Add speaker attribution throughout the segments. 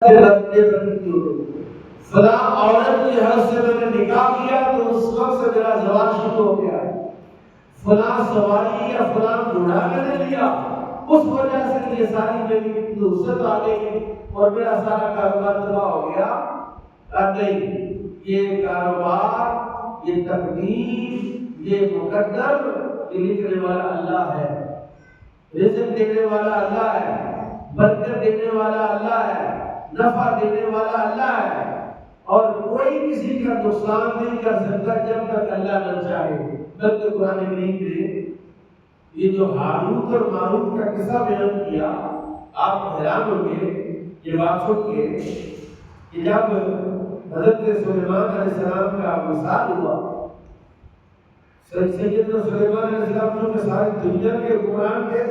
Speaker 1: فلاں عورت کی حد سے میں نے نکاح کیا تو اس وقت سے میرا زواج شروع ہو گیا. فلاں سواری یا فلاں گھوڑا میں نے لیا اس وجہ سے یہ ساری میری نصرت آ گئی اور میرا سارا کاروبار تباہ ہو گیا. نہیں، یہ کاروبار، یہ تقدیر، یہ مقدر، یہ لکھنے والا اللہ ہے، رزق دینے والا اللہ ہے، برکت دینے والا اللہ ہے، نفع دینے والا اللہ ہے، اور کوئی کسی کا نقصان نہیں کر سکتا جب تک اللہ نہ چاہے. بلکہ قرآن کریم نے یہ جو ہاروت اور ماروت کا قصہ بیان کیا، آپ حیران ہوں گے یہ بات سن کے کہ جب حضرت سلیمان علیہ السلام کا وصال ہوا، سیدنا سلیمان علیہ السلام جو کہ ساری دنیا کے حکمران تھے،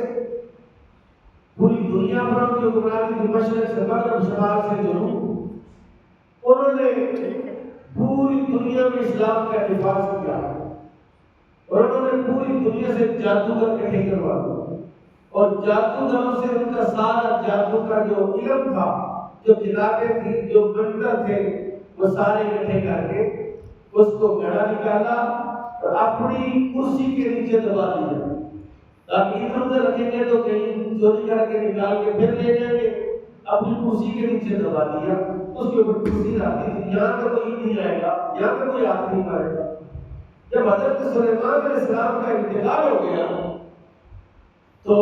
Speaker 1: پوری دنیا پر ان کی حکمرانی تھی، مشرق سے مغرب، شمال سے جنوب. انہوں نے پوری دنیا میں اسلام کا نفاذ کیا اور انہوں نے پوری دنیا سے جادوگر اکٹھے کروا دیا اور جادوگروں سے ان کا سارا جادو کا جو علم تھا، جو کتابیں تھی، جو منتر تھے، وہ سارے اکٹھے کر کے اس کو گڑھا نکالا اور اپنی کرسی کے نیچے دبا دیا تاکہ ادھر ادھر رکھیں گے تو کہیں چوری کر کے نکال کے پھر لے جائیں گے. اپنی کرسی کے نیچے دبا دیا، اس کے اوپر کرسی رکھتی تھی، یہاں تک کوئی نہیں آئے گا، یہاں تک کوئی ہاتھ نہیں پائے گا. جب حضرت سلیمان علیہ السلام کا انتقال ہو گیا تو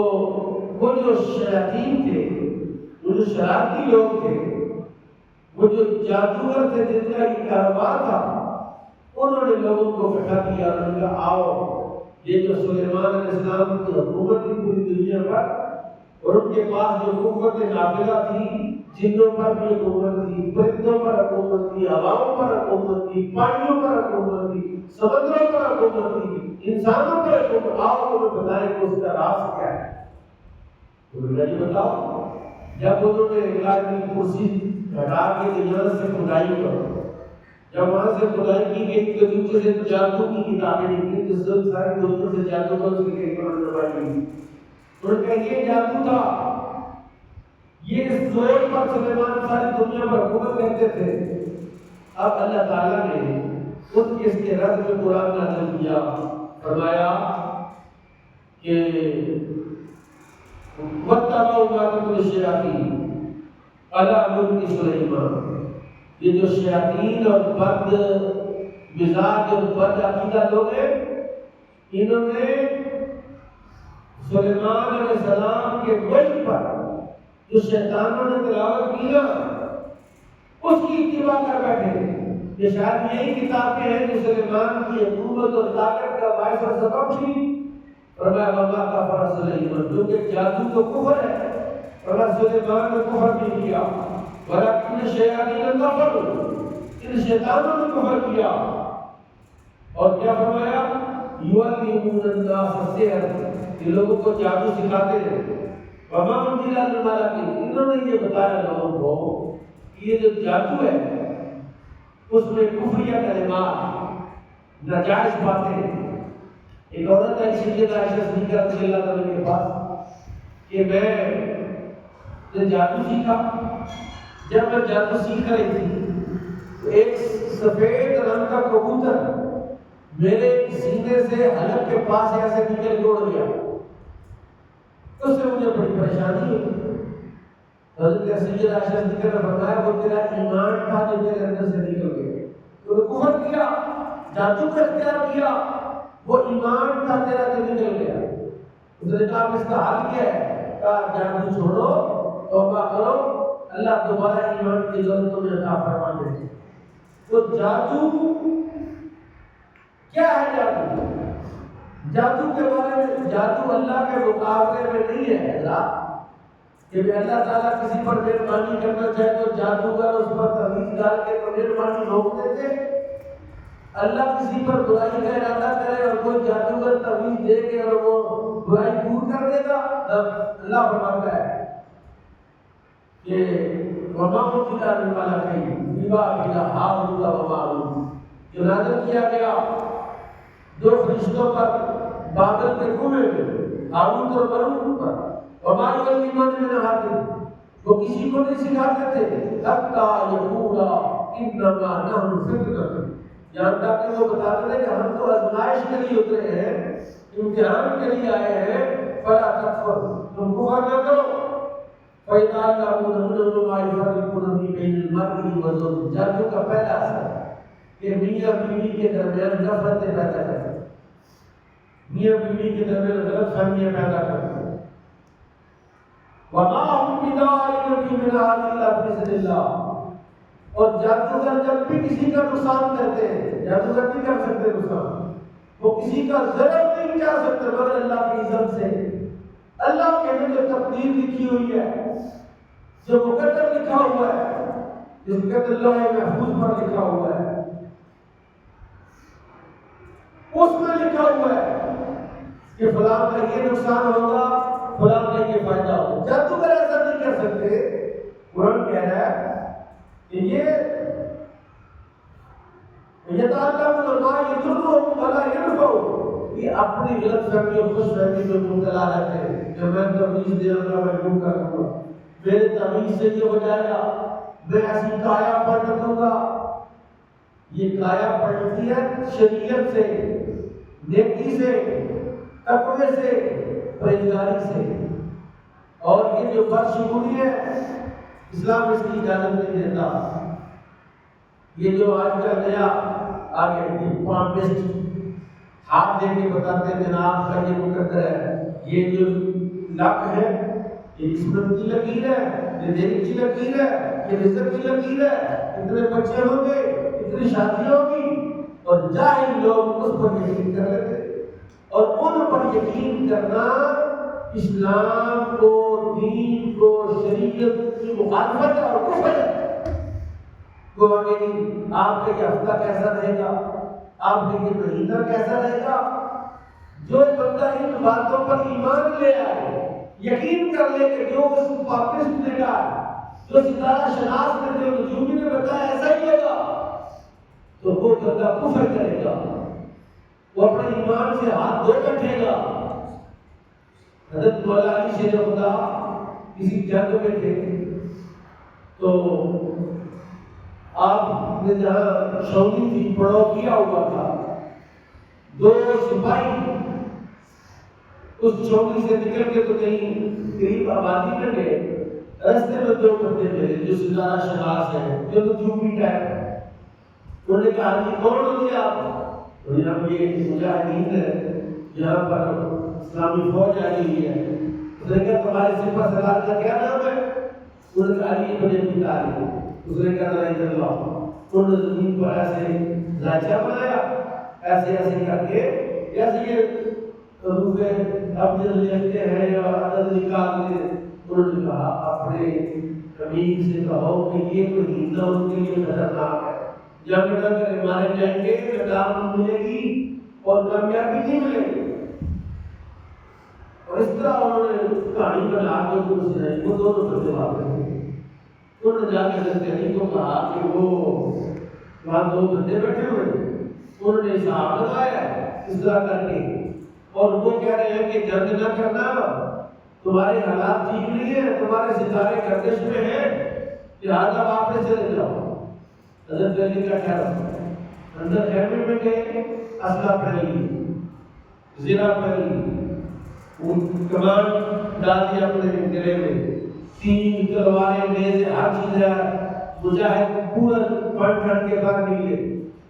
Speaker 1: وہ جو شیاطین تھے، وہ جو شرارتی لوگ تھے، وہ جو جادوگر تھے جن کا یہ کاروبار تھا، انہوں نے لوگوں کو اکٹھا کیا اور انہوں نے کہا آؤ، یہ جو سلیمان علیہ السلام کی حکومت تھی پوری دنیا پر اور ان کے پاس جو قوت نافذہ تھی، جنوں پر بھی حکومت تھی، پرندوں پر حکومت تھی، ہواؤں پر حکومت تھی، پانیوں پر حکومت تھی، سمندروں پر حکومت تھی، انسانوں پر حکومت. آؤ تمہیں بتائیں کہ اس کا راز کیا ہے. انہوں نے بتاؤ. جب انہوں نے اللہ کی کرسی ہٹا کے دنیا سے کھدائی کرو، جب وہاں سے کھدائی کی گئی تو نیچے سے جادو کی کتابیں نکلی جس سے ساری دنیا سے جادو کا اس کی دوائی گئی. انہوں نے کہا یہ جادو تھا، یہ زور پر سلیمان ساری دنیا پر حکومت کرتے تھے. اب اللہ تعالیٰ نے ان کے اس کے رد میں قرآن نازل کیا، فرمایا کہ وَاتَّبَعُوا مَا تَتْلُو الشَّيَاطِينُ عَلَىٰ مُلْكِ سُلَيْمَانَ. یہ جو شیاطین اور بد مزاج اور بد عقیدہ لوگ ہیں، انہوں نے سلیمان علیہ السلام کے ملک پر جو شیطانوں نے تلاوت کی نا، اس کی اتباع کر بیٹھے. یہ شاید یہی کتابیں ہیں جو سلیمان کی حکومت اور طاقت کا باعث اور سبب تھی. فرمایا وما کفر سلیمان، جو کہ جادو تو کفر ہے، فرمایا سلیمان نے کفر نہیں کیا، ولکن الشیاطین کفروا، ان شیطانوں نے کفر کیا. اور کیا فرمایا یعلمون الناس السحر، یہ لوگوں کو جادو سکھاتے ہیں. وما انزل علی الملائکۃ، انہوں نے یہ بتایا لوگوں کو کہ یہ جو جادو ہے اس میں کفریہ کلمات، ناجائز باتیں. ایک عورت ہے سیدہ عائشہ صدیقہ رضی اللہ عنہ کے پاس کہ میں نے جادو سیکھا. جب میں جادو سیکھ رہی تھی تو ایک سفید رنگ کا کبوتر میرے سینے سے حلق کے پاس ایسے نکل کے اڑ گیا. اس سے مجھے بڑی پریشانی ہوئی. حضرت سیدہ عائشہ صدیقہ نے فرمایا وہ تیرا ایمان تھا جو تیرے اندر سے نکل گیا، تو نے کفر کیا، جادو کا اختیار کیا، وہ ایمان تھا تیرا جو نکل گیا. اس نے کہا اس کا حل کیا ہے؟ کہا جادو چھوڑو، توبہ کرو، اللہ دوبارہ ایمان کی ضرورت تمہیں عطا فرما دے. تو جادو کیا ہے؟ جادو جادو کے بارے میں، جادو اللہ کے مقابلے میں نہیں ہے کہ اللہ تعالیٰ کسی پر مہربانی کرنا چاہے تو جادوگر اس پر تعویذ ڈال کے تو مہربانی روک دیتے. اللہ کسی پر برائی کا ارادہ کرے اور کوئی جادوگر تعویذ دے کے اور وہ برائی دور کر دے گا. اللہ فرماتا ہے کہ وما انزل علی الملائکۃ ببابل ہاروت و ماروت، جو نازل کیا گیا دو فرشتوں پر بابل کے کنویں میں، ہاروت اور ماروت پر. وما يعلمان من أحد، وہ کسی کو نہیں سکھاتے تھے حتیٰ یقولا انما نحن فتنہ، یہاں تک کہ وہ بتاتے تھے کہ ہم تو آزمائش کے لیے اترے ہیں، امتحان کے لیے آئے ہیں، فلا تکفر، تم کفر نہ کرو۔ فَيَتَعَلَّمُونَ مِنْهُ مَا يُفَرِّقُونَ بِهِ بَيْنَ الْمَرْءِ وَزَوْجِهِ، جادو کا پہلا اثر کہ میاں بیوی کے درمیان نفرتیں پیدا کرتے ہیں، میاں بیوی کے درمیان غلط فہمیاں پیدا کرتے ہیں۔ وَمَا هُمْ بِضَارِّينَ مِنْ أَحَدٍ إِلَّا بِإِذْنِ اللَّهِ، اور جادوگر جب بھی کسی کا نقصان کرتے ہیں، جادوگر نہیں کر سکتے نقصان، وہ کسی کا ضرر نہیں کر سکتے مگر اللہ کی اذن سے۔ اللہ کے نے جو تقدیر لکھی ہوئی ہے، جو مقدر لکھا ہوا ہے، جس کے لوح محفوظ پر لکھا ہوا ہے، اس میں لکھا ہوا ہے کہ فلاں کا یہ نقصان ہوگا، فلاں کا یہ فائدہ ہوگا۔ جادوگر ایسا نہیں کر سکتے۔ قرآن کہہ رہا ہے کہ يَتَعَلَّمُونَ مَا يَضُرُّهُمْ وَلَا يَنفَعُهُمْ، یہ اپنی غلط فہمی اور خوش فہمی میں مبتلا رہتے ہیں کہ میں تمیز دے رہا میں یوں کر دوں گا، میرے تمیز سے یہ ہو جائے گا، میں ایسی کایا پلٹ دوں گا۔ یہ کایا پلٹتی ہے شریعت سے، نیکی سے، تقوی سے، پرہیزگاری سے، اور یہ جو بدشگونی ہے اسلام اس کی اجازت نہیں دیتا۔ یہ جو آج کل نیا آگے پامپسٹ ہاتھ دے کے بتاتے ہیں جناب کا یہ مقدر ہے، یہ جو لک ہے یہ قسمت کی لکیر ہے، یہ دین کی لکیر ہے، یہ رزق کی لکیر ہے، اتنے بچے ہوں گے، اتنی شادی ہوگی، اور جاہل لوگ اس پر یقین کر لیتے، اور ان پر یقین کرنا اسلام کو، دین کو، شریعت کی مخالفت اور کفر ہے۔ وہ نہیں آپ کا یہ ہفتہ کیسا رہے گا، آپ کا یہ مہینہ کیسا رہے گا۔ جو بندہ ان باتوں پر ایمان لے آئے، یقین کر لے کہ جو اس پاپسٹ نے کہا، جو ستارہ شناس نے، جو نجومی نے بتایا ایسا ہی ہوگا، تو وہ بندہ کفر کرے گا، وہ اپنے ایمان سے ہاتھ دھو بیٹھے گا۔ حضرت مولا علی شیر خدا کسی جنگ میں تھے، تو آپ نے جہاں چھاؤنی تھی پڑاؤ کیا ہوا تھا، دو سپاہی اس چھاؤنی سے نکل کے تو کہیں قریب آبادی میں گئے، رستے میں دو بندے ملے جو ستارہ شناس ہیں، جو نجومی ٹائپ ہے۔ انہوں نے کہا جی کون ہو جی آپ؟ انہوں نے کہا یہ مجاہدین ہے، یہاں پر اسلامی فوج آئی ہوئی ہے۔ اس نے کہا تمہارے سپہ سالار کا کیا نام ہے؟ انہوں نے کہا علی بن ابی طالب۔ اس نے کہا لا الہ الا اللہ۔ انہوں نے زمین پر ایسے ذائچہ بنایا، ایسے ایسے کر کے، جیسے یہ روپے اب لکھتے ہیں اور عدد نکالتے ہیں۔ انہوں نے کہا اپنے امیر سے کہو کہ یہ مہینہ ان کے لیے خطرناک ہے، جب تک مارے جائیں گے کام ملے گی اور کامیابی نہیں ملے گی۔ اور اس طرح انہوں نے کہانی بنا کے ان سے وہ دونوں پر جواب دے۔ انہوں نے جا کے حضرت علی کو کہا کہ وہ وہاں دو بندے بیٹھے ہوئے ہیں، انہوں نے حساب لگایا اس طرح کر کے، اور وہ کہہ رہے ہیں کہ جنگ نہ کرنا، تمہارے حالات ٹھیک نہیں ہیں، تمہارے ستارے گردش میں ہیں، لہٰذا واپس چلے جاؤ۔ حضرت علی کا خیر اندر خیمے میں گئے، اسلحہ پہن لی، زرہ پہن لی، کمان ڈال دیا اپنے گلے میں، تین تلواریں، نیزے، ہر چیز ہے، مجاہد پورا پڑھ کے باہر نکلے۔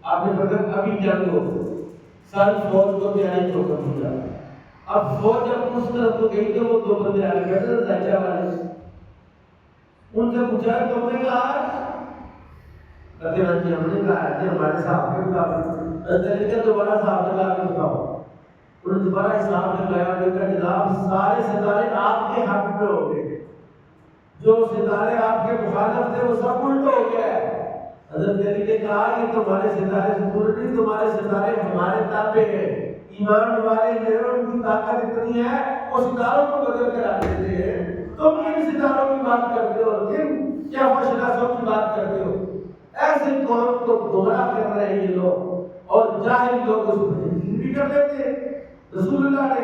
Speaker 1: آپ نے فرمایا ابھی جنگ ہو، ساری فوج کو تیاری کو کر دیا۔ اب فوج جب اس طرف کو گئی تو وہ دو بندے آ گئے تھے ذائچہ والے، ان سے پوچھا تم نے کہا؟ کہتے ہیں جی ہم نے کہا ہے کہ ہمارے صاحب کے مطابق طریقہ دوبارہ صاحب لگا کے بتاؤ۔ انہوں نے دوبارہ حساب لگایا اور کہا جناب سارے ستارے آپ کے حق میں ہو گئے، جو ستارے آپ کے مخالف تھے وہ سب الٹ ہو گیا ہے۔ حضرت علی نے کہا یہ تمہارے ستارے الٹ نہیں، تمہارے ستارے ہمارے تابع ہیں، ایمان والے جو ہے ان کی طاقت اتنی ہے وہ ستاروں کو بدل کر آ دیتے ہیں، تم کن ستاروں کی بات کرتے ہو، کن کیا مشرقوں کی بات کرتے ہو؟ ایسے قوم کو گمراہ کر رہے ہیں یہ لوگ، اور جاہل لوگ اس پر بھی کر لیتے ہیں۔ رسول اللہ نے